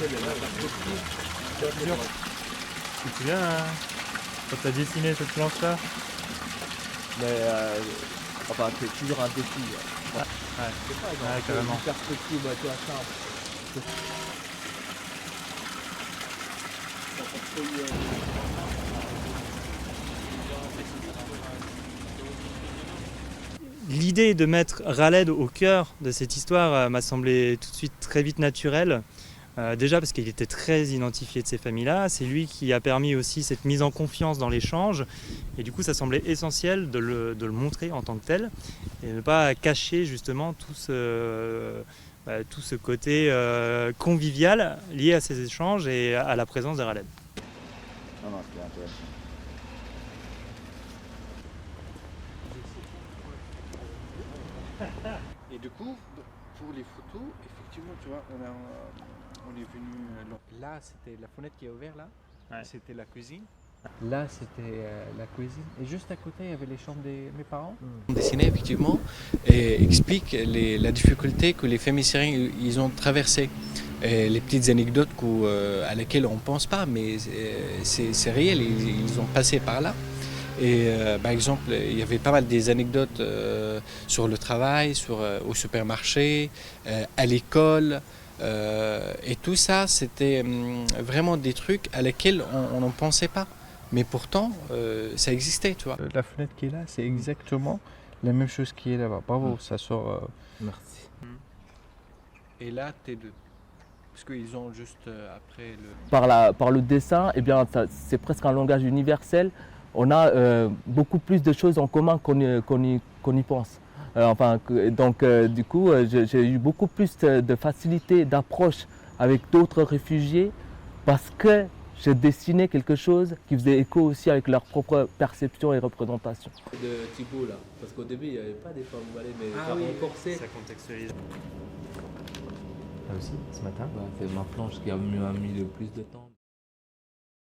Tu te souviens quand t'as dessiné cette planche-là? Mais enfin, c'est toujours un défi. Ouais, C'est pas genre, ouais, carrément. une perspective, tu vois, simple. L'idée de mettre Raled au cœur de cette histoire m'a semblé tout de suite très vite naturelle. Déjà parce qu'il était très identifié de ces familles-là, c'est lui qui a permis aussi cette mise en confiance dans l'échange, et du coup ça semblait essentiel de le montrer en tant que tel, et ne pas cacher justement tout ce côté convivial lié à ces échanges et à la présence de Raled. Non, non, c'était intéressant. Et du coup, pour les photos, effectivement, tu vois, on est venu. Là, c'était la fenêtre qui est ouverte, là. Ouais. C'était la cuisine. Là, c'était la cuisine. Et juste à côté, il y avait les chambres de mes parents. On dessinait, effectivement, et explique la difficulté que les familles syriennes ils ont traversées. Et les petites anecdotes à lesquelles on ne pense pas, mais c'est réel, ils ont passé par là. Et par exemple, il y avait pas mal des anecdotes sur le travail, au supermarché, à l'école. Et tout ça, c'était vraiment des trucs à lesquels on n'en pensait pas. Mais pourtant, ça existait, tu vois. La fenêtre qui est là, c'est exactement la même chose qui est là-bas. Bravo, ça sort. Merci. Et là, T2. Parce qu'ils ont juste après le... Par le dessin, eh bien, c'est presque un langage universel. On a beaucoup plus de choses en commun qu'on y pense. Du coup, j'ai eu beaucoup plus de facilité d'approche avec d'autres réfugiés parce que je dessinais quelque chose qui faisait écho aussi avec leur propre perception et représentation. De Thibault là, parce qu'au début il n'y avait pas des femmes voilées, mais ça renforçait. Ça contextualise. Ah aussi, ce matin, c'est ma planche qui a mis le plus de temps.